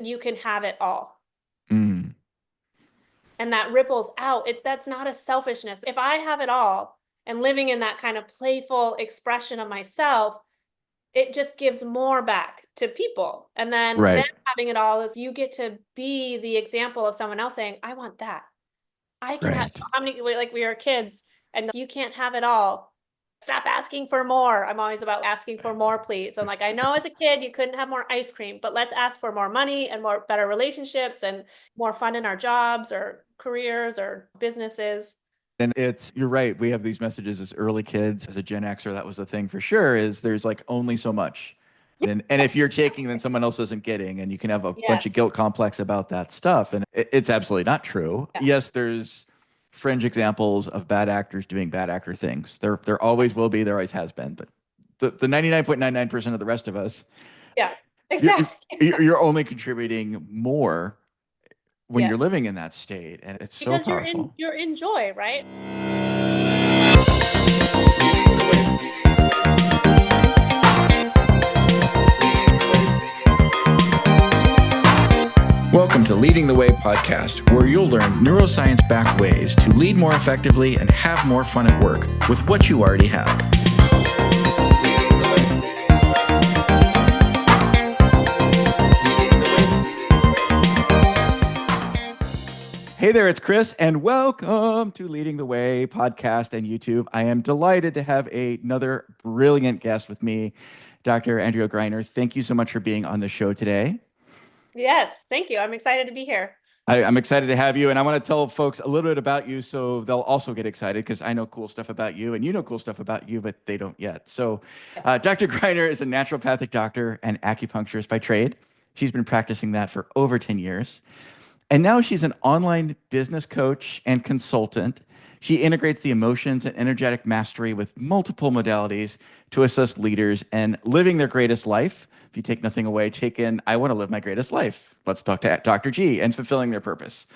you can have it all. Mm, And that ripples out. That's not a selfishness. If I have it all and living in that kind of playful expression of myself, it just gives more back to people. And then them right, having it all is you get to be the example of someone else saying, I want that. I can have right. how many like we are kids and you can't have it all. Stop asking for more. I'm always about asking for more, please. I'm like, I know as a kid you couldn't have more ice cream, but let's ask for more money and more better relationships and more fun in our jobs or careers or businesses. And you're right. We have these messages as early kids, as a Gen Xer, that was the thing for sure, is there's like only so much. And if you're Yes. taking, then someone else isn't getting, and you can have a bunch of Yes. guilt complex about that stuff. And it's absolutely not true. Yeah. Yes, there's fringe examples of bad actors doing bad actor things. There always Yes. will be, there always has been. But the 99.99% of the rest of us, Yeah. you're, Exactly. you're only contributing more when you're Yes. living in that state. And it's so Because powerful. you're in joy, right? Welcome to Leading the Way podcast, where you'll learn neuroscience backed ways to lead more effectively and have more fun at work with what you already have. Hey there, it's Chris, and welcome to Leading the Way podcast and YouTube. I am delighted to have another brilliant guest with me, Dr. Andrea Greiner. Thank you so much for being on the show today. Yes. Thank you. I'm excited to be here. I'm excited to have you, and I want to tell folks a little bit about you so they'll also get excited because I know cool stuff about you, and you know cool stuff about you, but they don't yet. So, Yes. Dr. Greiner is a naturopathic doctor and acupuncturist by trade. She's been practicing that for over 10 years. And now she's an online business coach and consultant. She integrates the emotions and energetic mastery with multiple modalities to assist leaders in living their greatest life. If you take nothing away, take in, I want to live my greatest life. Let's talk to Dr. G and fulfilling their purpose.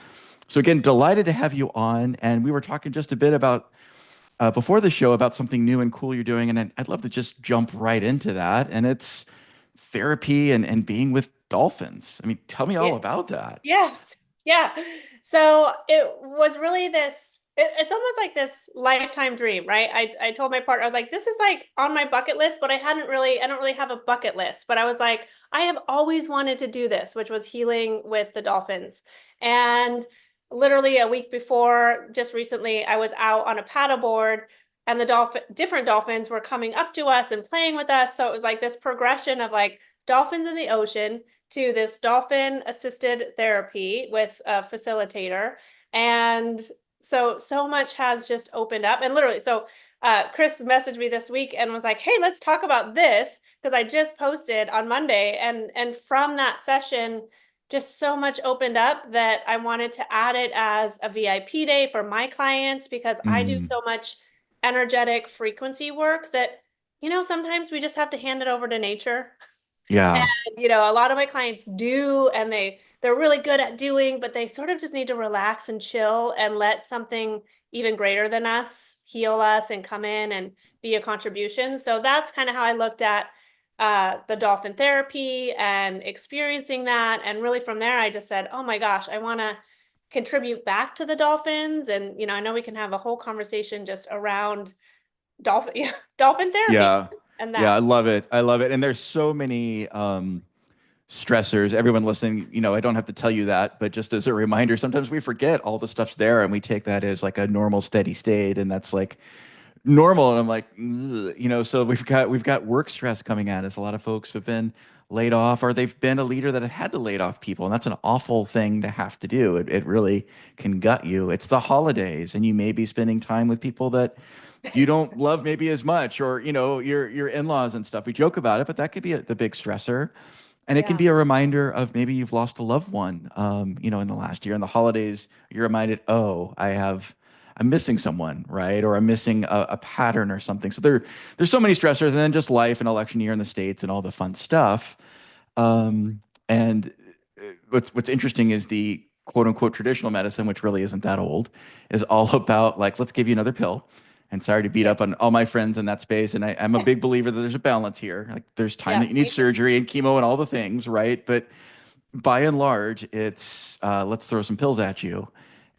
So, again, delighted to have you on. And we were talking just a bit about before the show about something new and cool you're doing. And I'd love to just jump right into that. And it's therapy and being with dolphins. I mean, tell me all Yeah. about that. Yes. Yeah. So it was really it's almost like this lifetime dream, right? I told my partner, I was like, this is like on my bucket list, but I don't really have a bucket list, but I was like, I have always wanted to do this, which was healing with the dolphins. And literally a week before, just recently, I was out on a paddleboard and different dolphins were coming up to us and playing with us. So it was like this progression of like dolphins in the ocean to this dolphin assisted therapy with a facilitator. And so much has just opened up. And literally, Chris messaged me this week and was like, hey, let's talk about this because I just posted on Monday. And from that session, just so much opened up that I wanted to add it as a VIP day for my clients because I do Mm, so much energetic frequency work that, sometimes we just have to hand it over to nature. yeah. A lot of my clients do, and they're really good at doing, but they sort of just need to relax and chill and let something even greater than us heal us and come in and be a contribution. So that's kind of how I looked at the dolphin therapy and experiencing that. And really from there, I just said, oh my gosh, I want to contribute back to the dolphins. And, I know we can have a whole conversation just around dolphin, dolphin therapy Yeah. and Yeah, that. I love it. I love it. And there's so many stressors. Everyone listening, I don't have to tell you that, but just as a reminder, sometimes we forget all the stuff's there and we take that as like a normal steady state and that's like normal. And I'm like, "Ugh," so we've got work stress coming at us. A lot of folks have been laid off or they've been a leader that have had to laid off people. And that's an awful thing to have to do. It really can gut you. It's the holidays and you may be spending time with people that you don't love maybe as much or your in-laws and stuff. We joke about it, but that could be the big stressor. And it can Yeah. be a reminder of maybe you've lost a loved one in the last year. In the holidays you're reminded, oh, I'm missing someone, right? Or I'm missing a pattern or something. So there's so many stressors, and then just life and election year in the States and all the fun stuff. And what's interesting is the quote unquote traditional medicine, which really isn't that old, is all about like, let's give you another pill. And sorry to beat Yeah. up on all my friends in that space. And I'm a big believer that there's a balance here. Like there's time Yeah. that you need Me too. surgery and chemo and all the things, right? But by and large, it's let's throw some pills at you,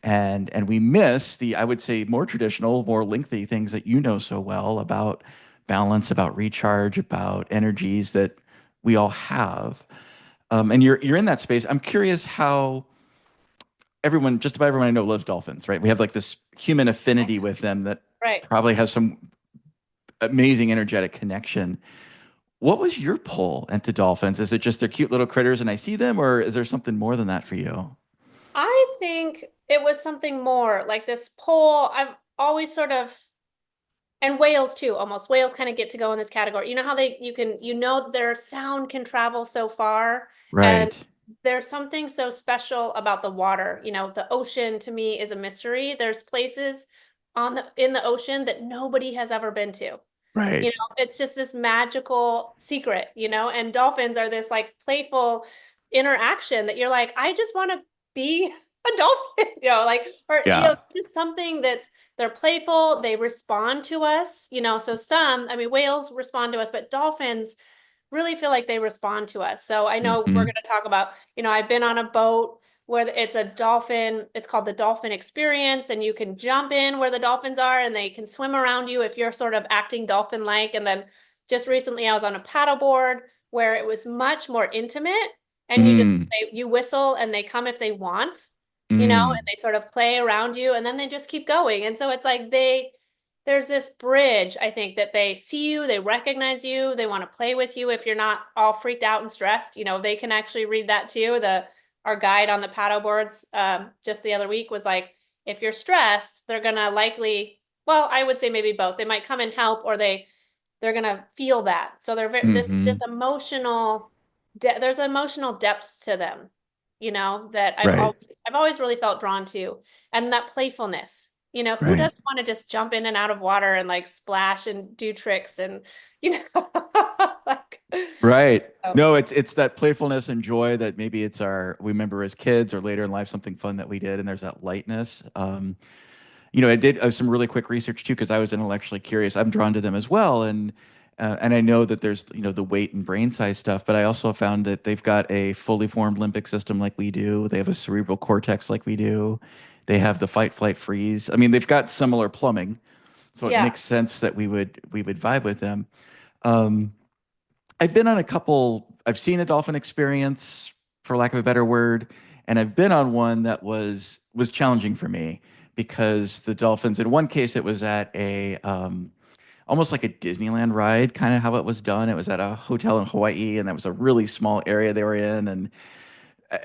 and we miss the, I would say, more traditional, more lengthy things that you know so well about balance, about recharge, about energies that we all have. And you're in that space. I'm curious how everyone, just about everyone I know, loves dolphins, right? We have like this human affinity with them that Right. probably has some amazing energetic connection. What was your pull into dolphins? Is it just they're cute little critters and I see them, or is there something more than that for you? I think it was something more like this pole. I've always sort of, and whales too, almost. Whales kind of get to go in this category. You know how they, you can, their sound can travel so far. And Right, there's something so special about the water. The ocean to me is a mystery. There's places in the ocean that nobody has ever been to. right. It's just this magical secret, and dolphins are this like playful interaction that you're like, I just want to be a dolphin, like, or, Yeah. just something that's, they're playful, they respond to us, so I mean, whales respond to us, but dolphins really feel like they respond to us. So I know we're Hmm. going to talk about, I've been on a boat where it's a dolphin, it's called the dolphin experience, and you can jump in where the dolphins are and they can swim around you if you're sort of acting dolphin-like. And then just recently I was on a paddleboard where it was much more intimate, and Mm, you whistle and they come if they want, and mm, they sort of play around you and then they just keep going. And so it's like there's this bridge, I think, that they see you, they recognize you, they want to play with you. If you're not all freaked out and stressed, they can actually read that too. Our guide on the paddle boards just the other week was like, if you're stressed, they're gonna likely, well, I would say maybe both. They might come and help, or they're gonna feel that. So they're this hmm. emotional there's emotional depths to them, that Right, I've always really felt drawn to, and that playfulness. Who right, doesn't want to just jump in and out of water and like splash and do tricks and like right. so, No, it's that playfulness and joy that maybe it's our we remember as kids or later in life something fun that we did, and there's that lightness. I did some really quick research too because I was intellectually curious. I'm drawn to them as well, and I know that there's the weight and brain size stuff, but I also found that they've got a fully formed limbic system like we do. They have a cerebral cortex like we do. They have the fight, flight, freeze. I mean, they've got similar plumbing, so it yeah. makes sense that we would vibe with them. Um, I've been on a couple. I've seen a dolphin experience, for lack of a better word, and I've been on one that was challenging for me because the dolphins. In one case, it was at a almost like a Disneyland ride, kind of how it was done. It was at a hotel in Hawaii, and that was a really small area they were in, and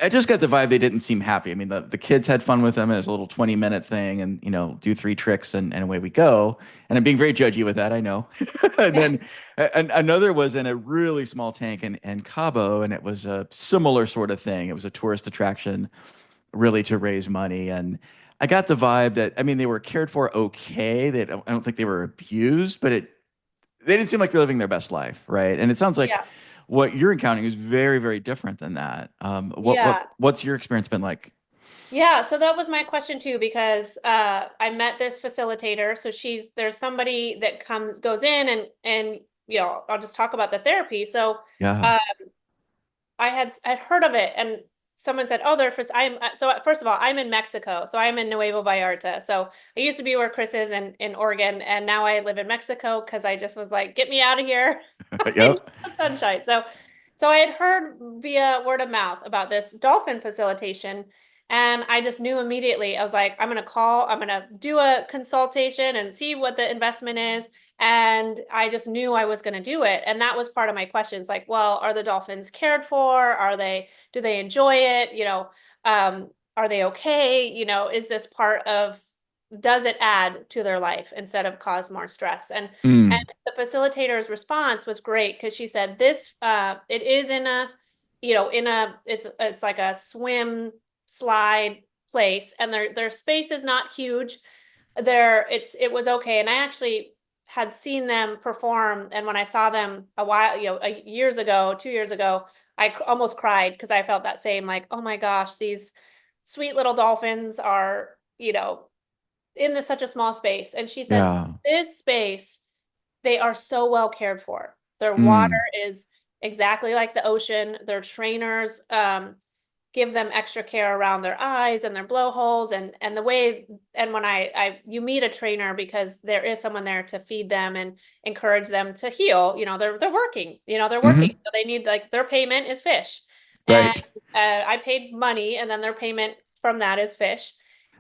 I just got the vibe they didn't seem happy. I mean, the kids had fun with them. And it was a little 20-minute thing, and do three tricks, and away we go. And I'm being very judgy with that, I know. And then another was in a really small tank in Cabo, and it was a similar sort of thing. It was a tourist attraction, really to raise money. And I got the vibe that, I mean, they were cared for okay. I don't think they were abused, but they didn't seem like they're living their best life, right? And it sounds like Yeah. what you're encountering is very, very different than that. Yeah. What's your experience been like? Yeah, so that was my question too, because I met this facilitator. So there's somebody that goes in, and I'll just talk about the therapy. So Yeah. uh, I'd heard of it, and someone said, "Oh, they're first." So first of all, I'm in Mexico, so I'm in Nuevo Vallarta. So I used to be where Chris is in Oregon, and now I live in Mexico because I just was like, "Get me out of here! I need Yep. the sunshine." So I had heard via word of mouth about this dolphin facilitation, and I just knew immediately. I was like, I'm gonna do a consultation and see what the investment is. And I just knew I was gonna do it. And that was part of my questions, like, well, are the dolphins cared for? Do they enjoy it? Are they okay? Is this does it add to their life instead of cause more stress? And Mm. the facilitator's response was great, because she said this it is in a it's like a swim slide place, and their space is not huge. It was okay. And I actually had seen them perform, and when I saw them a while, years ago, 2 years ago, I almost cried because I felt that same, like, oh my gosh, these sweet little dolphins are in such a small space. And she said, Yeah. this space, they are so well cared for. Their water Mm. is exactly like the ocean. Their trainers, give them extra care around their eyes and their blowholes and the way, and when I you meet a trainer because there is someone there to feed them and encourage them to heal. They're working, they're working. Hmm. So they need, like, their payment is fish. And Right. I paid money, and then their payment from that is fish.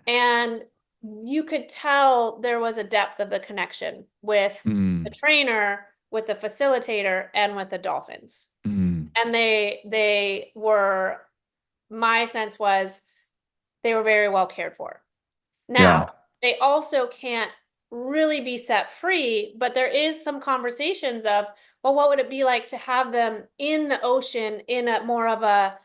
And you could tell there was a depth of the connection with the Mm. trainer, with the facilitator, and with the dolphins. Mm. And they were, my sense was, they were very well cared for. Now, Yeah. they also can't really be set free, but there is some conversations of, well, what would it be like to have them in the ocean in a more of a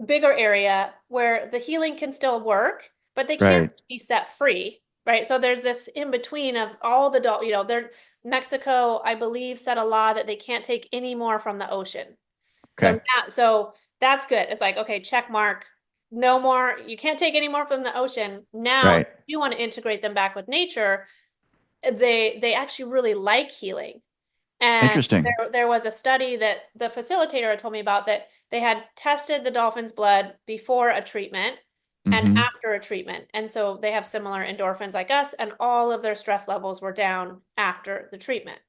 bigger area where the healing can still work, but they can't Right. be set free, right? So there's this in between of all the, they're, Mexico, I believe, set a law that they can't take any more from the ocean. So Okay. now, so that's good. It's like, okay, check mark. No more. You can't take any more from the ocean. Now, if Right. you want to integrate them back with nature, they actually really like healing. And Interesting. there was a study that the facilitator had told me about, that they had tested the dolphin's blood before a treatment and Hmm. after a treatment. And so they have similar endorphins like us, and all of their stress levels were down after the treatment.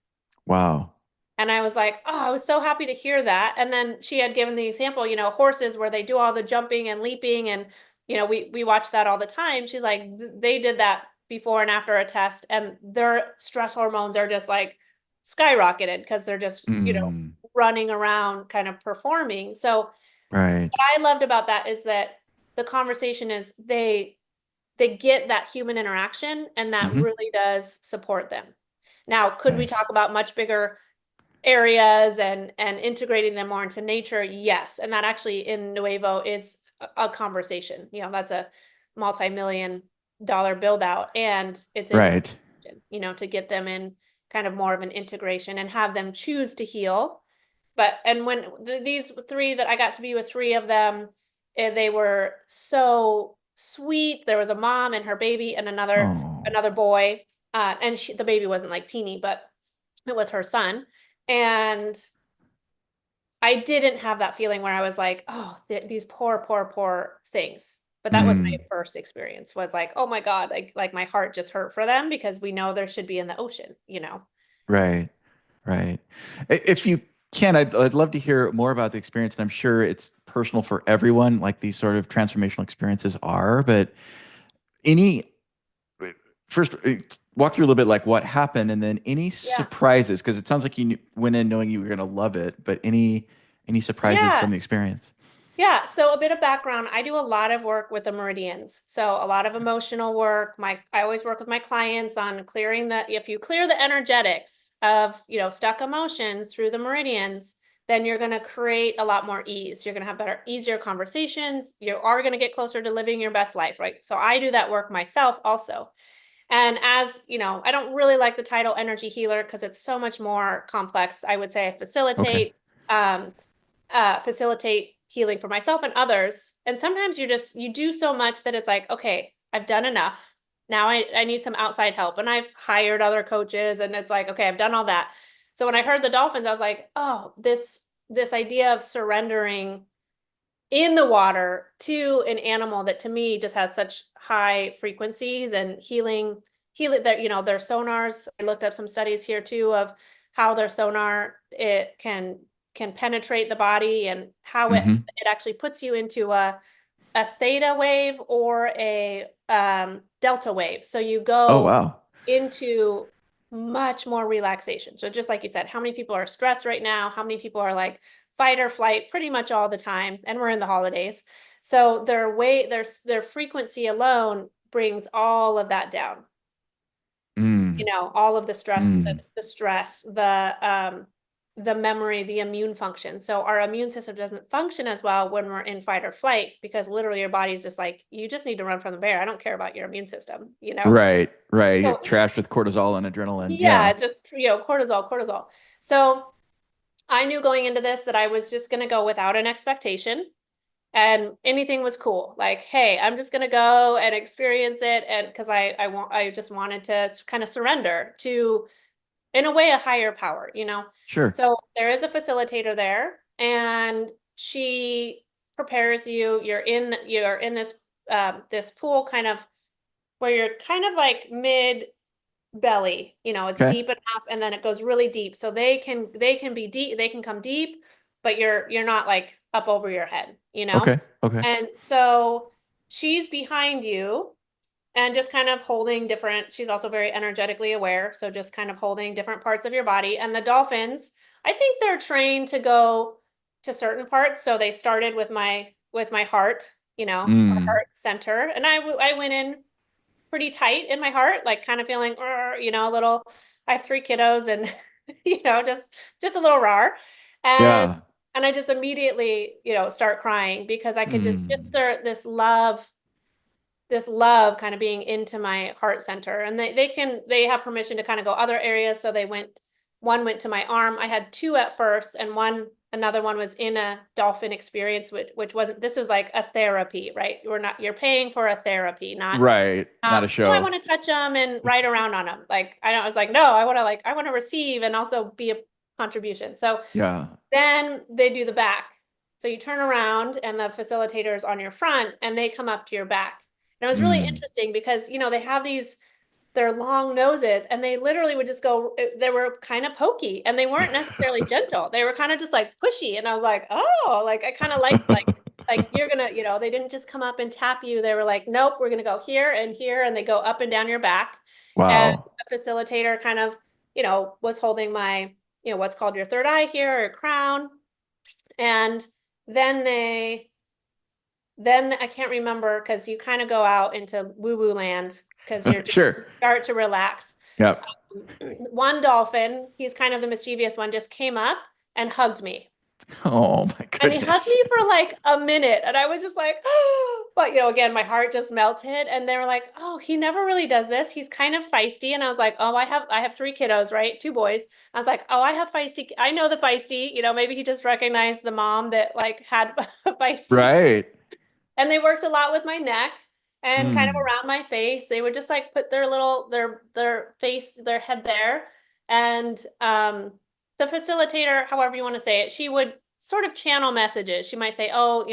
Wow. And I was like, oh, I was so happy to hear that. And then she had given the example, horses where they do all the jumping and leaping. And, we watch that all the time. She's like, they did that before and after a test, and their stress hormones are just like skyrocketed because they're just, Mm. running around kind of performing. So Right. what I loved about that is that the conversation is they get that human interaction, and that Hmm. really does support them. Now, could we Nice. talk about much bigger areas and integrating them more into nature? Yes. And that actually in Nuevo is a conversation. That's a multi-million-dollar build out, and it's in the, Right. to get them in kind of more of an integration and have them choose to heal. But and when these three that I got to be with, three of them, they were so sweet. There was a mom and her baby and another Oh. another boy. And the baby wasn't like teeny, but it was her son. And I didn't have that feeling where I was like, oh, these poor, poor, poor things. But that was my Mm. first experience, was like, oh my God, like my heart just hurt for them, because we know there should be in the ocean. Right. Right. If you can, I'd love to hear more about the experience, and I'm sure it's personal for everyone, like these sort of transformational experiences are. But any first, walk through a little bit like what happened, and then any Yeah. surprises, because it sounds like you went in knowing you were going to love it, but any surprises Yeah. from the experience? Yeah, so a bit of background. I do a lot of work with the meridians. So a lot of emotional work. I always work with my clients on clearing if you clear the energetics of, stuck emotions through the meridians, then you're going to create a lot more ease. You're going to have better, easier conversations. You are going to get closer to living your best life, right? So I do that work myself also. And as you know, I don't really like the title energy healer because it's so much more complex. I would say I Okay. um, facilitate healing for myself and others. And sometimes you do so much that it's like, okay, I've done enough. Now I need some outside help. And I've hired other coaches, and it's like, okay, I've done all that. So when I heard the dolphins, I was like, oh, this idea of surrendering in the water to an animal that to me just has such high frequencies and healing that, their sonars. I looked up some studies here too of how their sonar, it can penetrate the body, and how it Hmm. it actually puts you into a theta wave or a delta wave. So you Oh, go wow. into much more relaxation. So just like you said, how many people are stressed right now? How many people are like fight or flight pretty much all the time? And we're in the holidays. So their frequency alone brings all of that down. Mm. All of the stress, Mm. the memory, the immune function. So our immune system doesn't function as well when we're in fight or flight, because literally your body's just like, you just need to run from the bear. I don't care about your immune system. Right. Right. So Get trashed with cortisol and adrenaline. yeah, Yeah. it's just, cortisol, cortisol. So I knew going into this that I was just going to go without an expectation, and anything was cool. Like, hey, I'm just going to go and experience it. And because I just wanted to kind of surrender to, in a way, a higher power. Sure. So there is a facilitator there, and she prepares you. You're in this this pool kind of where you're kind of like mid belly, it's Okay. deep enough and then it goes really deep. So they can be deep, they can come deep, but you're not like up over your head. Okay. Okay. And so she's behind you and just kind of holding different, she's also very energetically aware, so just kind of holding different parts of your body. And the dolphins, I think they're trained to go to certain parts. So they started with my heart, our Mm. heart center. And I went in pretty tight in my heart, like kind of feeling, a little. I have three kiddos, and just a little raw, and Yeah. and I just immediately, start crying because I could just Mm. this love kind of being into my heart center, and they have permission to kind of go other areas. So one went to my arm. I had two at first, and another one was in a dolphin experience, which wasn't, this was like a therapy, right? You're paying for a therapy, not Right. Not a I show. want to touch them and ride around on them. Like I was like, no, I want to receive and also be a contribution. So Yeah. then they do the back. So you turn around and the facilitator is on your front and they come up to your back. And it was really Mm. interesting because, they have their long noses and they literally would just go, they were kind of pokey and they weren't necessarily gentle. They were kind of just like pushy. And I was like, oh, like I kind of like you're gonna, they didn't just come up and tap you. They were like, nope, we're gonna go here, and they go up and down your back. And Wow. the facilitator kind of, was holding my, what's called your third eye here or crown. And then then I can't remember because you kind of go out into woo-woo land because you're just Sure. start to relax. Yep. One dolphin, he's kind of the mischievous one, just came up and hugged me. Oh my And he hugged goodness. me for like a minute. And I was just like, but again, my heart just melted. And they were like, oh, he never really does this. He's kind of feisty. And I was like, oh, I have three kiddos, right? Two boys. I was like, oh, I have feisty. I know the feisty, maybe he just recognized the mom that like had feisty. Right. And they worked a lot with my neck and kind of Mm. around my face. They would just like put their face, their head there. And the facilitator, however you want to say it, she would sort of channel messages. She might say, oh,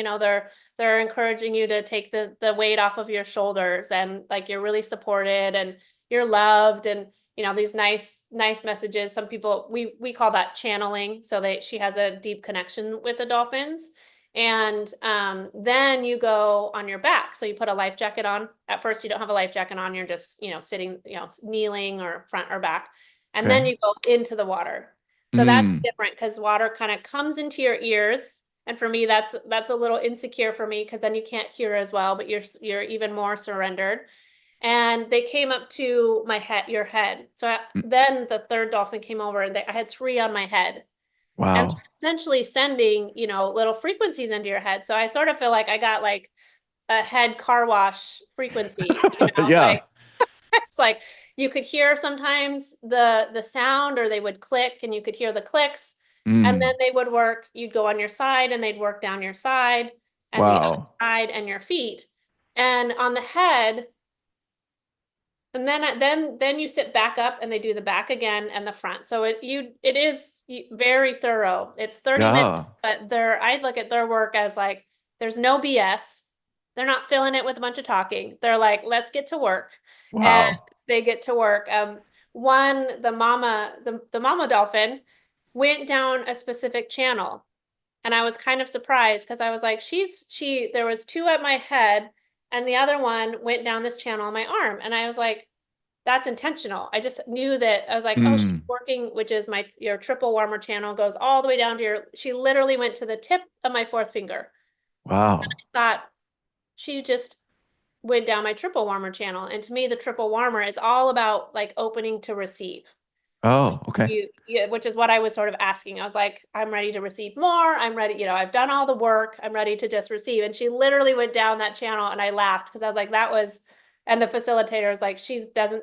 they're encouraging you to take the weight off of your shoulders and like you're really supported and you're loved and these nice messages. Some people we call that channeling. So she has a deep connection with the dolphins. And then you go on your back. So you put a life jacket on. At first, you don't have a life jacket on. You're just, sitting, kneeling or front or back. And then Okay. you go into the water. So that's Mm. different because water kind of comes into your ears. And for me, that's a little insecure for me because then you can't hear as well, but you're even more surrendered. And they came up to your head. So Mm. then the third dolphin came over and I had three on my head and Wow. essentially sending, little frequencies into your head. So I sort of feel like I got like a head car wash frequency, Yeah. like it's like you could hear sometimes the sound or they would click and you could hear the clicks and then Mm. they would work, you'd go on your side and they'd work down your side and the other Wow. side and your feet. And on the head, and then you sit back up and they do the back again and the front. So it is very thorough. It's 30 minutes, Yeah. but I look at their work as like there's no BS. They're not filling it with a bunch of talking. They're like, let's get to work. And Wow. they get to work. The mama dolphin went down a specific channel. And I was kind of surprised because I was like, there was two at my head and the other one went down this channel on my arm. And I was like, that's intentional. I just knew that I was like, oh, she's Mm. working, which is your triple warmer channel goes all the way down to she literally went to the tip of my fourth finger. Wow. Thought she just went down my triple warmer channel. And to me, the triple warmer is all about like opening to receive. So Oh, okay. yeah, which is what I was sort of asking. I was like, I'm ready to receive more. I'm ready, I've done all the work. I'm ready to just receive. And she literally went down that channel and I laughed because I was like, and the facilitator was like,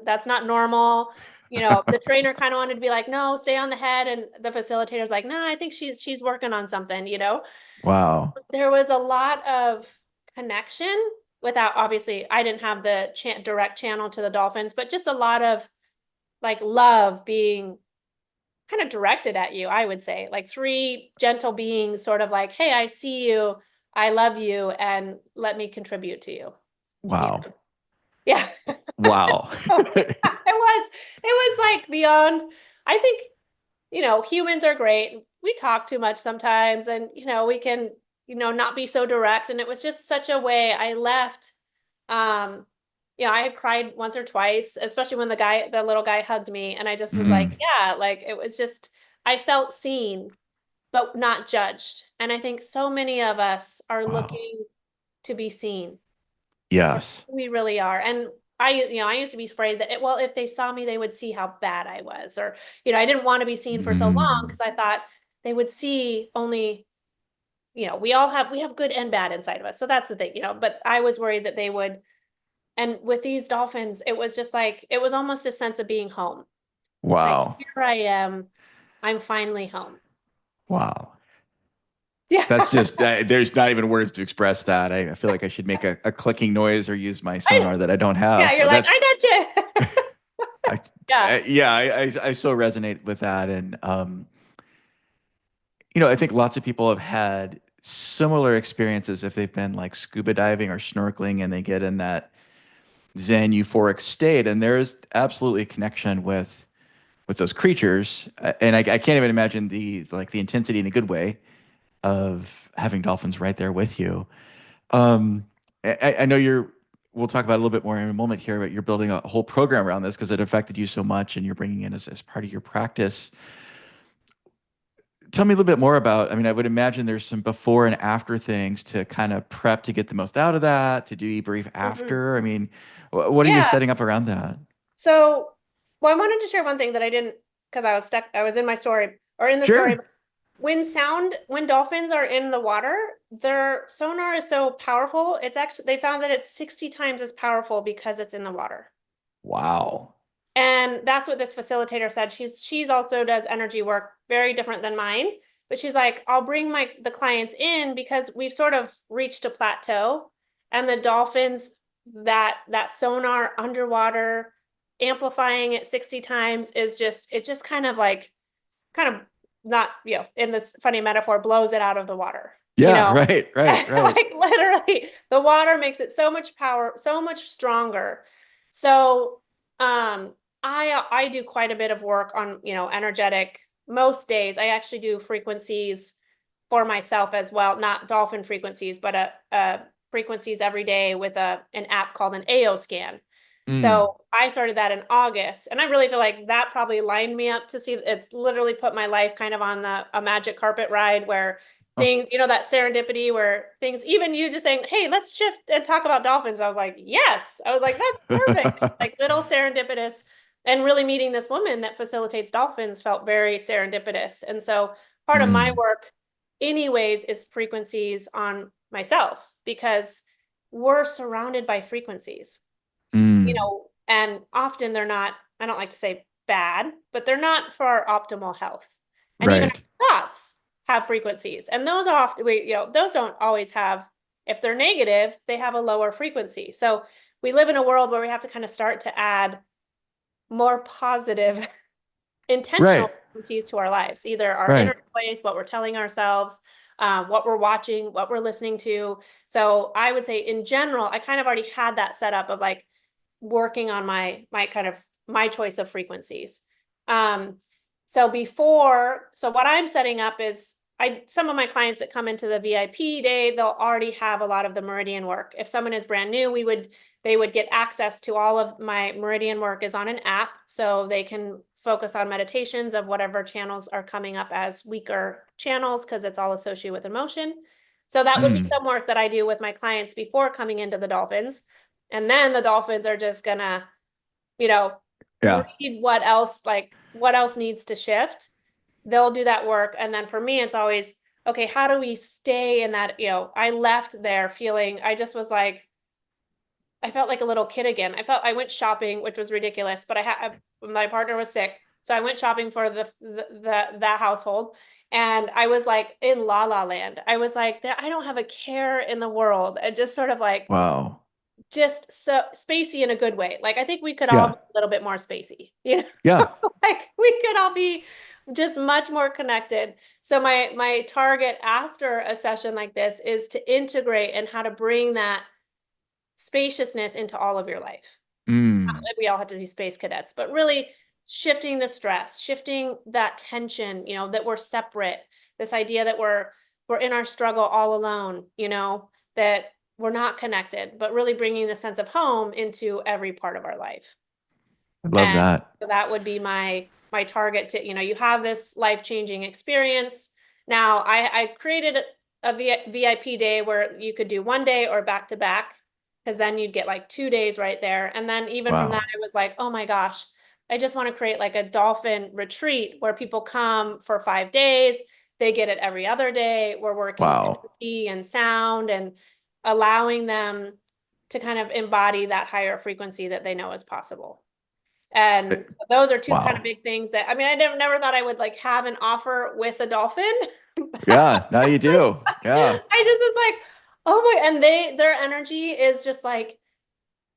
that's not normal. The trainer kind of wanted to be like, no, stay on the head. And the facilitator's like, no, I think she's working on something. Wow. There was a lot of connection without, obviously, I didn't have the direct channel to the dolphins, but just a lot of like love being kind of directed at you, I would say. Like three gentle beings, sort of like, hey, I see you. I love you and let me contribute to you. You Wow. know? Yeah. Wow. It was like beyond, I think, humans are great. We talk too much sometimes and, we can, not be so direct. And it was just such a way I left. Um, I had cried once or twice, especially when the little guy hugged me. And I just was like, Mm, yeah, like it was just, I felt seen, but not judged. And I think so many of us are wow. looking to be seen for Yes. who we really are. And I used to be afraid that well, if they saw me, they would see how bad I was, or, I didn't want to be seen for so long Mm, because I thought they would see only, we have good and bad inside of us. So that's the thing, but I was worried that they would. And with these dolphins, it was just like, it was almost a sense of being home. Like, wow. here I am, I'm finally home. Wow. Yeah. That's just, there's not even words to express that. I feel like I should make a clicking noise or use my I, sonar that I don't yeah, have. you're like, That's, I got you. I, Yeah. yeah, I so resonate with that. And, I think lots of people have had similar experiences if they've been like scuba diving or snorkeling and they get in that Zen euphoric state. And there's absolutely a connection with those creatures. And I can't even imagine the intensity in a good way of having dolphins right there with you. Um, I know we'll talk about it a little bit more in a moment here, but you're building a whole program around this because it affected you so much and you're bringing in as part of your practice. Tell me a little bit more about, I mean, I would imagine there's some before and after things to kind of prep to get the most out of that, to do debrief Mhm. after. I mean, what are you Yeah. setting up around that? So, well, I wanted to share one thing that I didn't, because I was stuck, I was in my story or in the story. Sure. When dolphins are in the water, their sonar is so powerful. It's actually, they found that it's 60 times as powerful because it's in the water. Wow. And that's what this facilitator said. She's also does energy work, very different than mine. But she's like, I'll bring the clients in because we've sort of reached a plateau, and the dolphins, that sonar underwater, amplifying it 60 times is just it just kind of not, in this funny metaphor, blows it out of the water. You Yeah, know, right. like literally, the water makes it so much power, so much stronger. So, I do quite a bit of work on, energetic. Most days, I actually do frequencies for myself as well, not dolphin frequencies, but frequencies every day with an app called an AO scan. Mm. So I started that in August, and I really feel like that probably lined me up to see. It's literally put my life kind of on a magic carpet ride where Huh. things, that serendipity where things, even you just saying, "Hey, let's shift and talk about dolphins." I was like, "Yes." I was like, "That's perfect." It's like little serendipitous, and really meeting this woman that facilitates dolphins felt very serendipitous. And so part of my Mm. work, anyways, is frequencies on myself because we're surrounded by frequencies, Mm. and often they're not, I don't like to say bad, but they're not for our optimal health. And even Right. our thoughts have frequencies. And those are often, those don't always have, if they're negative, they have a lower frequency. So we live in a world where we have to kind of start to add more positive, intentional Right. frequencies to our lives, either our inner Right. voice, what we're telling ourselves, what we're watching, what we're listening to. So I would say in general, I kind of already had that set up of like, working on my kind of my choice of frequencies. Um, so what I'm setting up is some of my clients that come into the VIP day, they'll already have a lot of the meridian work. If someone is brand new, they would get access to all of my meridian work is on an app, so they can focus on meditations of whatever channels are coming up as weaker channels because it's all associated with emotion. So that would be Mm. some work that I do with my clients before coming into the dolphins. And then the Dolphins are just gonna, you know, Yeah. read what else needs to shift. They'll do that work. And then for me, it's always, okay, how do we stay in that? I left there feeling, I just was like, I felt like a little kid again. I went shopping, which was ridiculous, but my partner was sick. So I went shopping for the household, and I was like in La La Land. I was like, I don't have a care in the world. And just sort of like, Wow. just so spacey in a good way. Like I think we could all Yeah. be a little bit more spacey, you know? Yeah. Like we could all be just much more connected. So my target after a session like this is to integrate and how to bring that spaciousness into all of your life. Not Mm, that we all have to be space cadets, but really shifting the stress, shifting that tension, that we're separate, this idea that we're in our struggle all alone, that we're not connected, but really bringing the sense of home into every part of our life. I love And that. so that would be my target to, you have this life-changing experience. Now, I created a VIP day where you could do one day or back to back, because then you'd get like 2 days right there. And then even from that, Wow. I was like, oh my gosh, I just want to create like a dolphin retreat where people come for 5 days. They get it every other day. We're working Wow. energy and sound and allowing them to kind of embody that higher frequency that they know is possible. Eh, And so those are two kind of Wow. big things that, I mean, I never thought I would like have an offer with a dolphin. Yeah, now you do. Yeah. I just was like, oh my, and their energy is just like,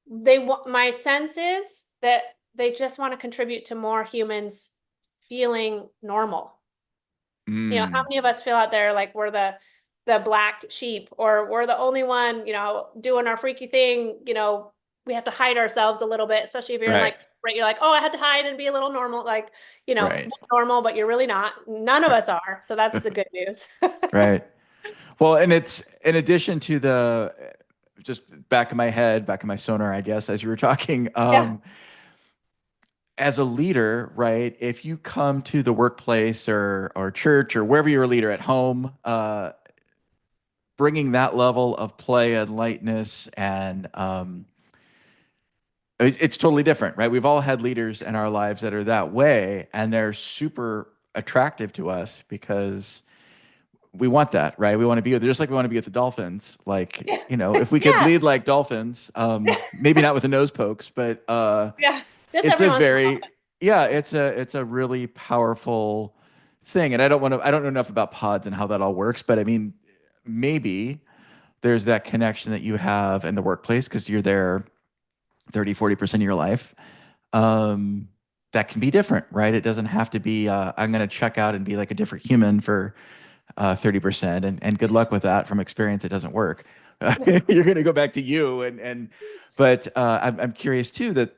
they want, my sense is that they just want to contribute to more humans feeling normal. How Mm, many of us feel out there like we're the black sheep, or we're the only one, doing our freaky thing, we have to hide ourselves a little bit, especially if you're in right. like, right, you're like, oh, I had to hide and be a little normal, like, Right. normal, but you're really not. None of Right. us are. So that's the good news. Right. Well, and it's in addition to the just back of my head, back of my sonar, I guess, as you were talking, Yeah. as a leader, right? If you come to the workplace or church or wherever you're a leader at home, bringing that level of play and lightness and it's totally different, right? We've all had leaders in our lives that are that way, and they're super attractive to us because we want that, right? We want to be with, just like we want to be with the Dolphins. Like, if we could Yeah. lead like Dolphins, maybe not with the nose pokes, but Yeah. Just it's every a once in a very, while. yeah, it's a really powerful thing. And I don't know enough about pods and how that all works, but I mean, maybe there's that connection that you have in the workplace because you're there 30, 40% of your life. Um, that can be different, right? It doesn't have to be, I'm going to check out and be like a different human for 30%. And good luck with that. From experience, it doesn't work. You're going to go back to you. But I'm curious too that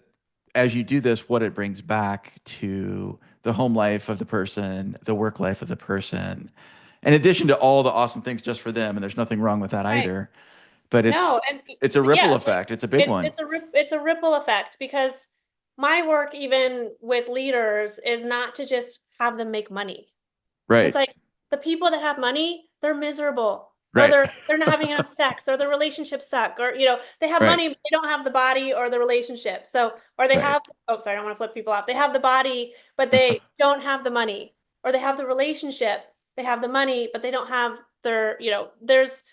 as you do this, what it brings back to the home life of the person, the work life of the person, in addition to all the awesome things just for them. And there's nothing wrong with that Right. either. But No, and it's a ripple yeah, like effect. It's a big one. it's a ripple effect, because my work even with leaders is not to just have them make money. It's Right. like the people that have money, they're miserable, or Right. they're not having enough sex, or their relationships suck, or they have Right. money but they don't have the body or the relationship. So, or they Right. have, oh sorry, I don't want to flip people off. They have the body but they don't have the money, or they have the relationship, they have the money but they don't have their, there's,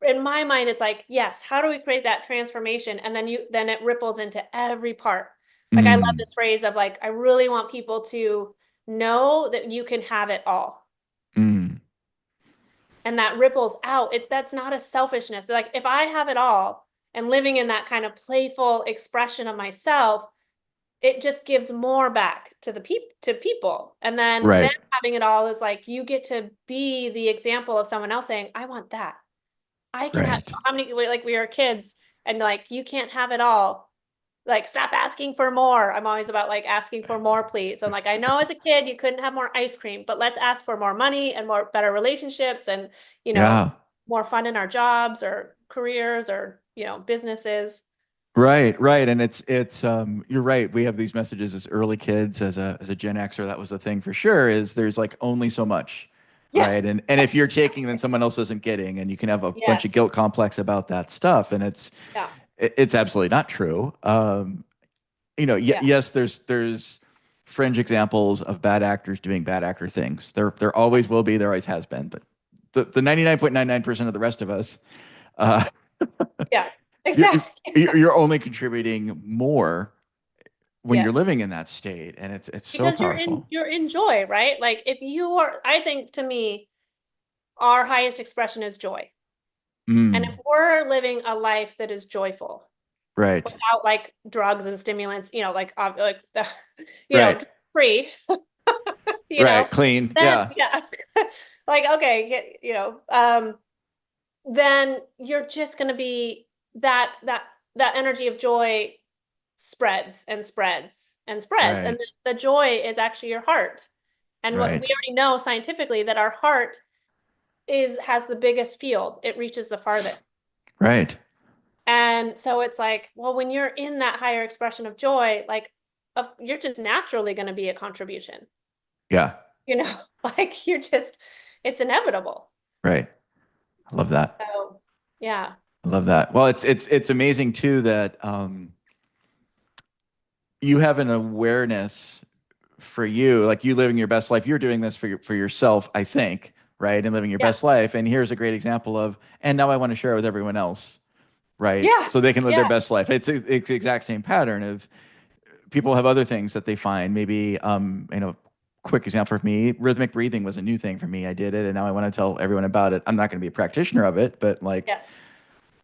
in my mind it's like, yes, how do we create that transformation, and then it ripples into every part. Like I love Mm, this phrase of like, I really want people to know that you can have it all, mm, and that ripples out. That's not a selfishness. Like if I have it all and living in that kind of playful expression of myself, it just gives more back to to people. And then them right. having it all is like, you get to be the example of someone else saying, I want that. I can have, Right. how many, like we were kids and like, you can't have it all. Like, stop asking for more. I'm always about like asking for more, please. I'm like, I know as a kid you couldn't have more ice cream, but let's ask for more money and more better relationships and, you know, Yeah. more fun in our jobs or careers or, businesses. Right, right. And it's you're right. We have these messages as early kids, as a Gen Xer, that was a thing for sure, is there's like only so much. Yeah. Right. And if you're taking, then someone else isn't getting, and you can have a bunch of Yes. guilt complex about that stuff. And Yeah. it's absolutely not true. Yeah. Yes, there's fringe examples of bad actors doing bad actor things. There always Yes. will be, there always has been, but the 99.99% of the rest of us, uh, Yeah. you're Exactly. you're only contributing more when you're Yes. living in that state, and it's so Because powerful. you're in joy, right? Like if you are, I think to me, our highest expression is joy. And if Mm, we're living a life that is joyful, right, without like drugs and stimulants, like the, right. free. you know, Right. Clean. then Yeah. yeah, like okay, then you're just going to be that energy of joy spreads and spreads and spreads, and Right. the joy is actually your heart. And what we Right. already know scientifically that our heart is has the biggest field. It reaches the farthest. Right. And so it's like, well, when you're in that higher expression of joy, like you're just naturally going to be a contribution. Yeah. You know, like it's inevitable. Right. I love that. So, yeah. I love that. Well, it's amazing too that you have an awareness for you, like you living your best life. You're doing this for yourself, I think, right? And living your Yeah. best life. And here's a great example of, and now I want to share it with everyone else, right? Yeah. So they can live their Yeah. best life. It's the exact same pattern of people have other things that they find. Maybe, quick example for me, rhythmic breathing was a new thing for me. I did it, and now I want to tell everyone about it. I'm not going to be a practitioner of it, but like, Yeah.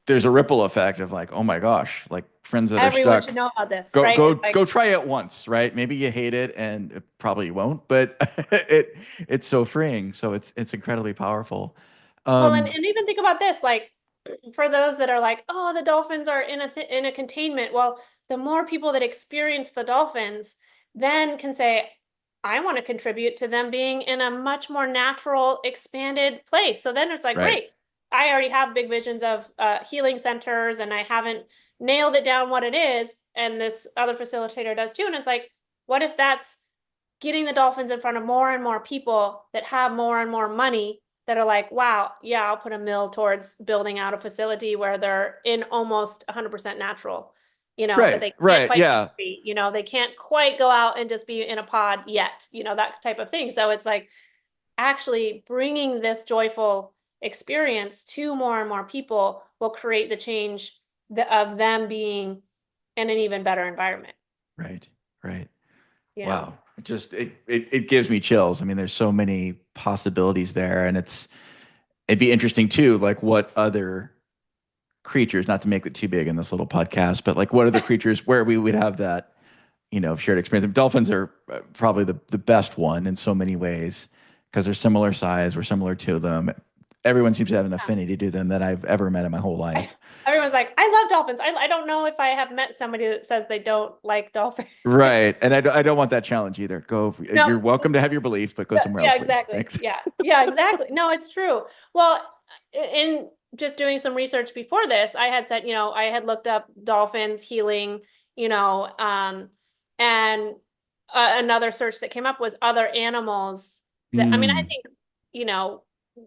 there's a ripple effect of like, oh my gosh, like friends that are Everyone should stuck. know about this, Go right? go It's like, go try it once, right? Maybe you hate it, and probably you won't, but it's so freeing. So it's incredibly powerful. well, Um, and even think about this, like for those that are like, oh, the dolphins are in in a containment. Well, the more people that experience the dolphins then can say, I want to contribute to them being in a much more natural, expanded place. So then it's like, right, great, I already have big visions of healing centers, and I haven't nailed it down what it is, and this other facilitator does too. And it's like, what if that's getting the dolphins in front of more and more people that have more and more money that are like, wow, yeah, I'll put a mill towards building out a facility where they're in almost 100% natural, but right, they can't right, quite yeah, be, they can't quite go out and just be in a pod yet, that type of thing. So it's like actually bringing this joyful experience to more and more people will create the change of them being in an even better environment, right, right. you know? Wow, it gives me chills. I mean, there's so many possibilities there, and it'd be interesting too, like what other creatures, not to make it too big in this little podcast, but like what other creatures where we would have that, shared experience. Dolphins are probably the best one in so many ways because they're similar size. We're similar to them. Everyone seems to have an affinity to them that I've ever met in my whole life. Everyone's like, I love dolphins. I don't know if I have met somebody that says they don't like dolphins. Right. And I don't want that challenge either. Go, No, you're welcome to have your belief, but go somewhere else, yeah, please. exactly. Thanks. Yeah, yeah, exactly. No, it's true. Well, in just doing some research before this, I had said, I had looked up dolphins healing, and another search that came up was other animals that, I mean, I Mm. think, you know,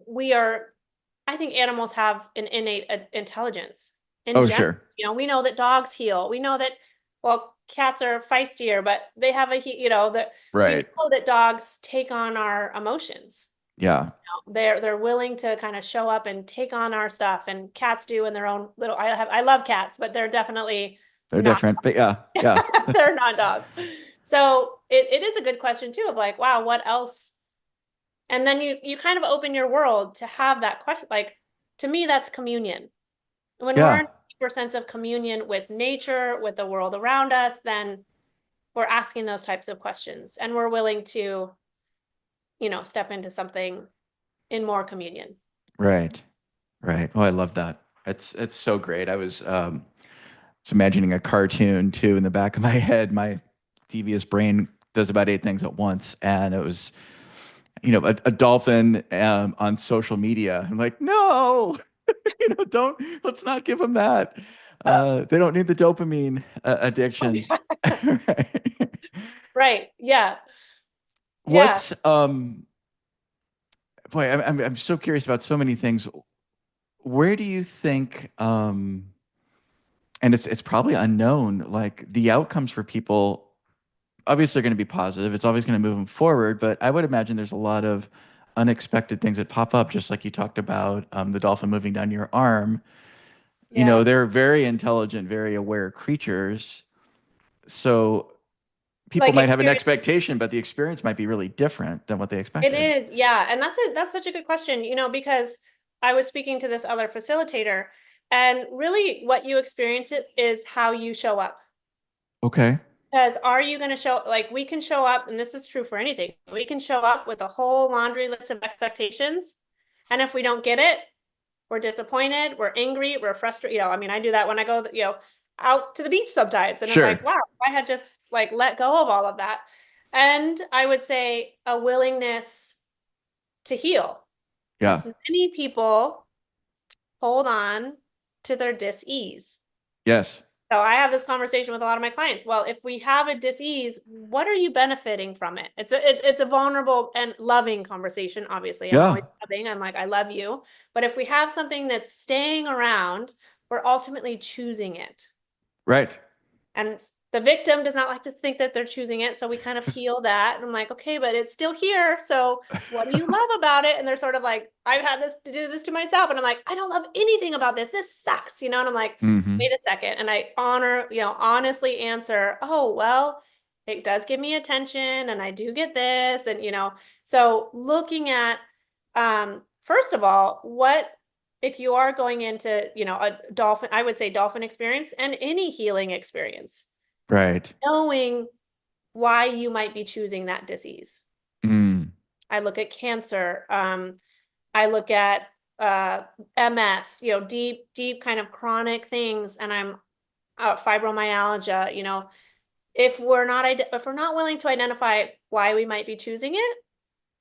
we are, I think animals have an innate intelligence in Oh, general. sure. We know that dogs heal. We know that, well, cats are feistier, but they have that we Right. know that dogs take on our emotions. Yeah. They're willing to kind of show up and take on our stuff, and cats do in their own little. I love cats, but they're definitely They're not different, but dogs. yeah. Yeah. They're not dogs. So it is a good question too of like, wow, what else? And then you kind of open your world to have that question. Like to me, that's communion. When we're in Yeah. a deeper sense of communion with nature, with the world around us, then we're asking those types of questions, and we're willing to, step into something in more communion. Right. Right. Oh, I love that. It's so great. I was imagining a cartoon too in the back of my head. My devious brain does about eight things at once, and it was a dolphin on social media. I'm like, no, don't let's not give them that. They don't need the dopamine addiction. Right. Right. Yeah. Yeah. What's boy, I'm so curious about so many things. Where do you think and it's probably unknown, like the outcomes for people obviously are going to be positive. It's always going to move them forward, but I would imagine there's a lot of unexpected things that pop up, just like you talked about the dolphin moving down your arm. Yeah. They're very intelligent, very aware creatures. So people Like might have an experience. expectation, but the experience might be really different than what they It expected. is. Yeah. And that's such a good question, because I was speaking to this other facilitator, and really what you experience it is how you show up. Okay. Because are you going to show, like, we can show up, and this is true for anything, we can show up with a whole laundry list of expectations. And if we don't get it, we're disappointed, we're angry, we're frustrated. I mean, I do that when I go, out to the beach sometimes. And it's Sure. like, wow, I had just like let go of all of that. And I would say a willingness to heal, Yeah. because many people hold on to their dis-ease. Yes. So I have this conversation with a lot of my clients. Well, if we have a dis-ease, what are you benefiting from it? It's a vulnerable and loving conversation. Obviously, I'm Yeah. always loving. I'm like, I love you. But if we have something that's staying around, we're ultimately choosing it. Right. And the victim does not like to think that they're choosing it. So we kind of heal that. And I'm like, okay, but it's still here. So what do you love about it? And they're sort of like, I've had this to do this to myself. And I'm like, I don't love anything about this. This sucks, And I'm like, Hmm. wait a second. And I honestly answer, oh, well, it does give me attention and I do get this. And, so looking at, first of all, what if you are going into, a dolphin, I would say dolphin experience and any healing experience, Right. knowing why you might be choosing that disease. Mm. I look at cancer. I look at uh, MS, deep, deep kind of chronic things, and I'm fibromyalgia. If we're not willing to identify why we might be choosing it,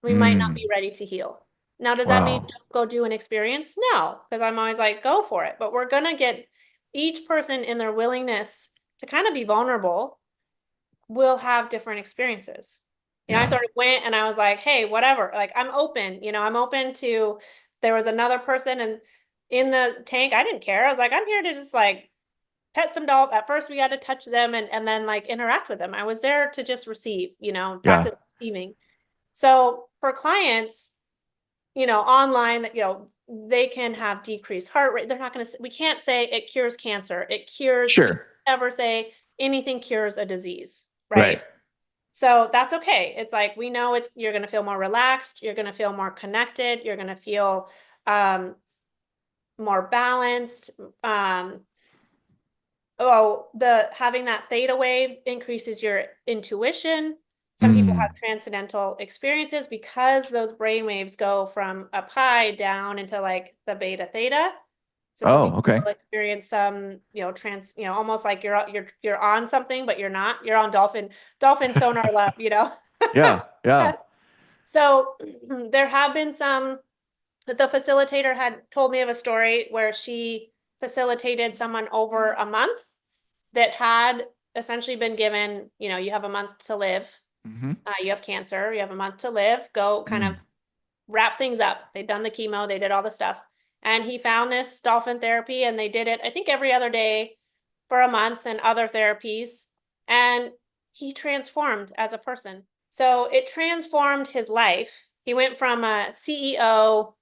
we might not be Mm. ready to heal. Now, does that mean Wow. don't go do an experience? No, because I'm always like, go for it. But we're gonna get each person in their willingness to kind of be vulnerable will have different experiences. I Yeah. sort of went and I was like, hey, whatever. Like, I'm open. I'm open to. There was another person and in the tank. I didn't care. I was like, I'm here to just like pet some doll. At first, we got to touch them and then like interact with them. I was there to just receive. Yeah. Practice receiving. So for clients, online that, they can have decreased heart rate. They're not going to, we can't say it cures cancer. We Sure. never say anything cures a disease, Right. right? So that's okay. It's like, we know you're going to feel more relaxed. You're going to feel more connected. You're going to feel more balanced. Um, the having that theta wave increases your intuition. Some people have Mm. transcendental experiences because those brain waves go from up high down into like the beta theta. So some Oh, people okay. will experience some, almost like you're on something, but you're not. You're on dolphin sonar lab. Yeah. Yeah. So there have been some. The facilitator had told me of a story where she facilitated someone over a month that had essentially been given, you have a month to live. Hmm. You have cancer, you have a month to live, go kind of Mm. wrap things up. They'd done the chemo, they did all the stuff. And he found this dolphin therapy and they did it, I think, every other day for a month and other therapies. And he transformed as a person. So it transformed his life. He went from a CEO,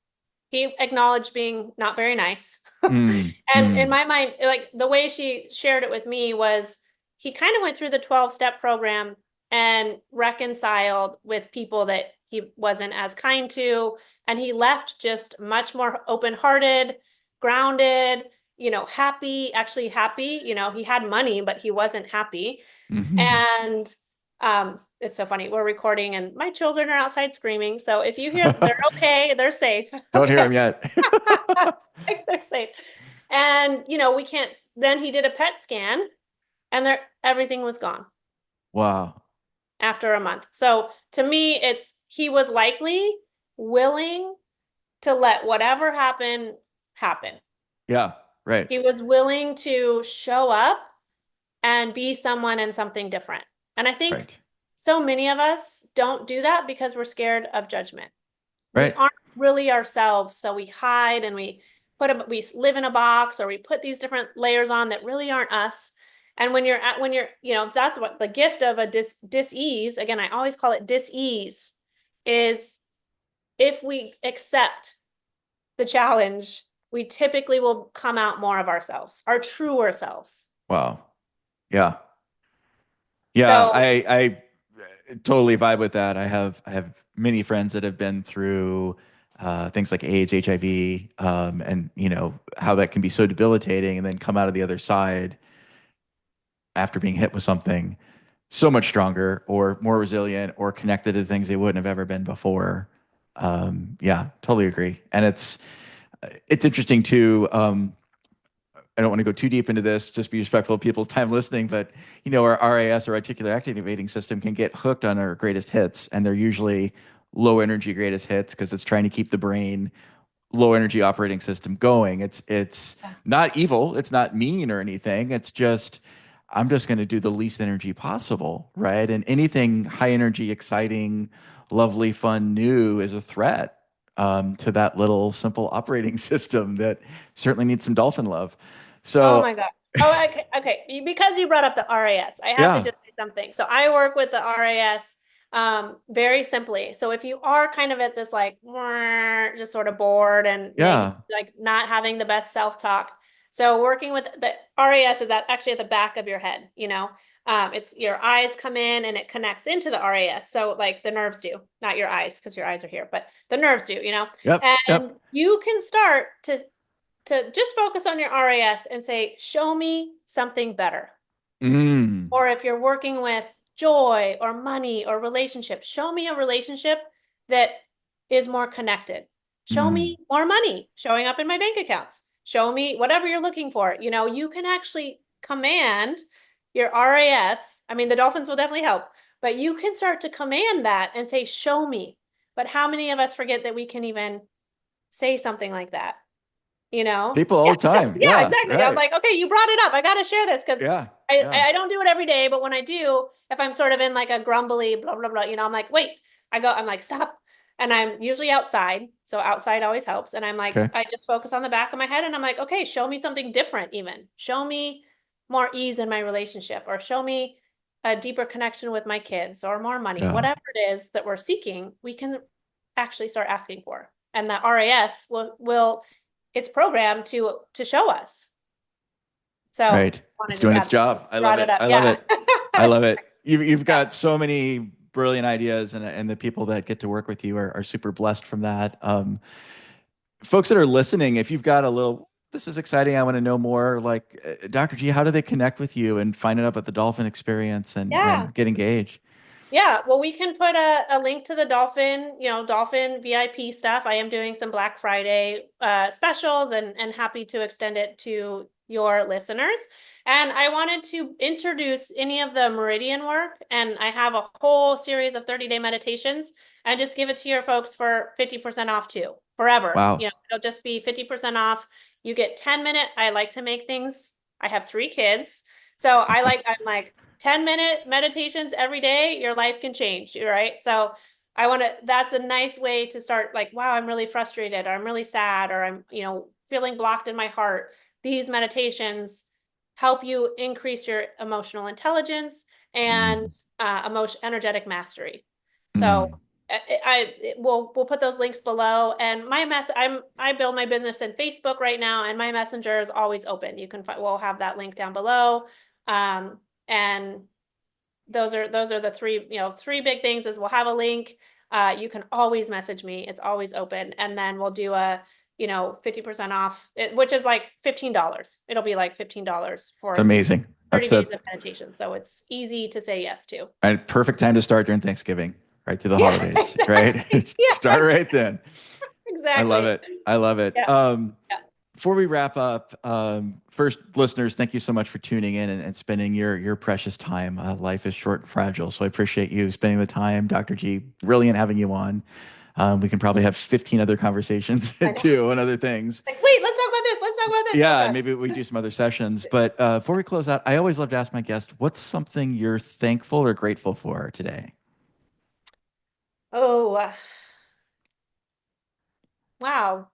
he acknowledged being not very nice. Mm. And in Mm. my mind, like the way she shared it with me was he kind of went through the 12-step program and reconciled with people that he wasn't as kind to. And he left just much more open-hearted, grounded, happy, actually happy. He had money, but he wasn't happy. Hmm. And it's so funny. We're recording and my children are outside screaming. So if you hear they're okay, they're safe. Don't hear Okay. him yet. Like they're safe. And we can't then he did a PET scan and everything was gone Wow. after a month. So to me, it's he was likely willing to let whatever happen. Yeah. Right. He was willing to show up and be someone and something different. And I think Right. so many of us don't do that because we're scared of judgment. We Right. aren't really ourselves, so we hide and we live in a box or we put these different layers on that really aren't us. And that's what the gift of a dis-ease, again, I always call it dis-ease, is if we accept the challenge, we typically will come out more of ourselves, our truer selves. Wow. Yeah. Yeah. So I totally vibe with that. I have many friends that have been through things like AIDS, HIV, and how that can be so debilitating, and then come out of the other side after being hit with something. so much stronger or more resilient or connected to things they wouldn't have ever been before. Yeah, totally agree. And it's interesting too. I don't want to go too deep into this, just be respectful of people's time listening, but our RAS or reticular activating system can get hooked on our greatest hits, and they're usually low energy greatest hits because it's trying to keep the brain low energy operating system going. It's Yeah. not evil, it's not mean or anything. It's just I'm just going to do the least energy possible, right? And anything high energy, exciting, lovely, fun, new is a threat to that little simple operating system that certainly needs some dolphin love. Oh So, my God. Oh, okay. Okay. Because you brought up the RAS, I have to yeah, just say something. So I work with the RAS very simply. So if you are kind of at this like just sort of bored and maybe yeah, like not having the best self-talk. So working with the RAS is actually at the back of your head, you know. It's your eyes come in and it connects into the RAS. So like the nerves do, not your eyes because your eyes are here, but the nerves do, you know. yep, And yep. you can start to just focus on your RAS and say, show me something better. Mm, Or if you're working with joy or money or relationships, show me a relationship that is more connected. Show mm. me more money showing up in my bank accounts. Show me whatever you're looking for. You know, you can actually command your RAS. I mean, the dolphins will definitely help, but you can start to command that and say, show me. But how many of us forget that we can even say something like that? You know? People all Yeah, the so time. yeah, Yeah, exactly. I'm right. like, okay, you brought it up. I got to share this because Yeah, I yeah. I don't do it every day, but when I do, if I'm sort of in like a grumbly blah blah blah, you know, I'm like, wait, I'm like, stop. And I'm usually outside. So outside always helps. And I'm like, Okay. I just focus on the back of my head and I'm like, okay, show me something different even. Show me more ease in my relationship or show me a deeper connection with my kids or more money. Yeah, Whatever it is that we're seeking, we can actually start asking for. And the RAS will it's programmed to show us. So right. want to It's just doing its add that. job. I love Brought it it. up. I love Yeah. it. I love it. You've Yeah. got so many brilliant ideas, and the people that get to work with you are super blessed from that. Folks that are listening, if you've got a little, this is exciting, I want to know more, like Dr. G, how do they connect with you and find out about the Dolphin experience Yeah. and get engaged? Yeah, well, we can put a link to the Dolphin, you know, Dolphin VIP stuff. I am doing some Black Friday specials and happy to extend it to your listeners. And I wanted to introduce any of the meridian work, and I have a whole series of 30-day meditations, and just give it to your folks for 50% off too, forever. You Wow. know, it'll just be 50% off. You get 10-minute. I like to make things. I have 3 kids. So I'm like, 10-minute meditations every day, your life can change, right? So that's a nice way to start like, wow, I'm really frustrated, or I'm really sad, or I'm, you know, feeling blocked in my heart. These meditations help you increase your emotional intelligence and Mm, energetic mastery. So mm. we'll put those links below. And I build my business in Facebook right now, and my messenger is always open. We'll have that link down below. Um, and those are the three big things is we'll have a link. You can always message me. It's always open. And then we'll do a, 50% off, which is like $15. It'll be like $15 It's for amazing. 30 That's days the of meditation. So it's easy to say yes to. and perfect time to start during Thanksgiving, right through the Yeah, holidays, right? exactly. Yeah, Start right then. I love exactly. it. I love it. Yeah. Yeah. Before we wrap up, first, listeners, thank you so much for tuning in and spending your precious time. Life is short and fragile, so I appreciate you spending the time, Dr. G. Brilliant having you on. We can probably have 15 other conversations I know. too and other things. Like, wait, let's talk about this. Let's talk about this. Oh Yeah, and God. maybe we do some other sessions. But before we close out, I always love to ask my guests, what's something you're thankful or grateful for today? Oh, wow.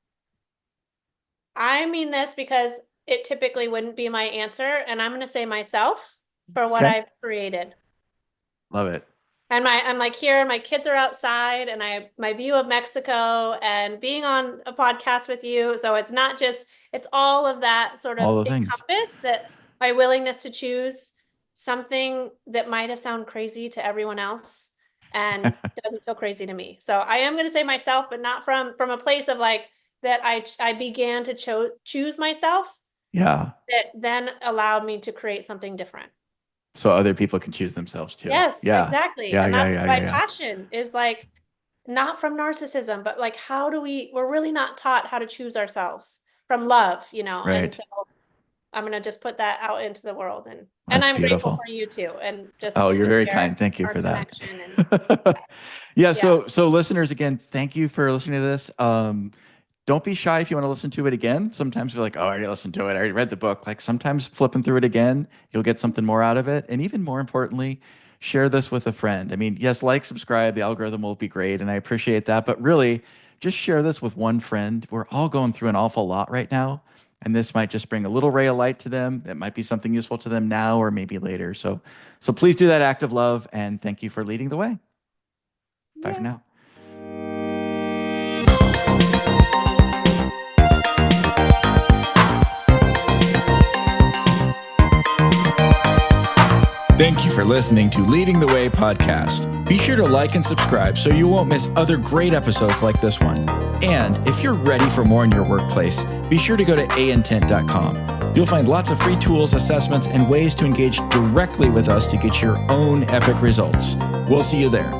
I mean this because it typically wouldn't be my answer, and I'm going to say myself for what Okay, I've created. love it. And I'm like here, and my kids are outside, and my view of Mexico and being on a podcast with you. So it's not just, it's all of that sort of All the things. encompass that my willingness to choose something that might have sounded crazy to everyone else and doesn't feel crazy to me. So I am going to say myself, but not from a place of like that I began to choose myself Yeah. that then allowed me to create something different. So other people can choose themselves too. Yes, Yeah. exactly. Yeah. And Yeah. that's Yeah. my Yeah. Yeah. passion is like not from narcissism, but like how do we're really not taught how to choose ourselves from love, And Right. so I'm gonna just put that out into the world and That's I'm grateful beautiful. for you too and Oh, just you're to very share kind. Thank you our for that. connection and Yeah. yeah. So listeners, again, thank you for listening to this. Don't be shy if you want to listen to it again. Sometimes we're like, oh, I already listened to it. I already read the book. Like sometimes flipping through it again, you'll get something more out of it. And even more importantly, share this with a friend. I mean, yes, like, subscribe, the algorithm will be great. And I appreciate that. But really, just share this with one friend. We're all going through an awful lot right now. And this might just bring a little ray of light to them. That might be something useful to them now or maybe later. So please do that act of love. And thank you for leading the way. Bye for Yeah. now. Thank you for listening to Leading the Way podcast. Be sure to like and subscribe so you won't miss other great episodes like this one. And if you're ready for more in your workplace, be sure to go to aintent.com. You'll find lots of free tools, assessments, and ways to engage directly with us to get your own epic results. We'll see you there.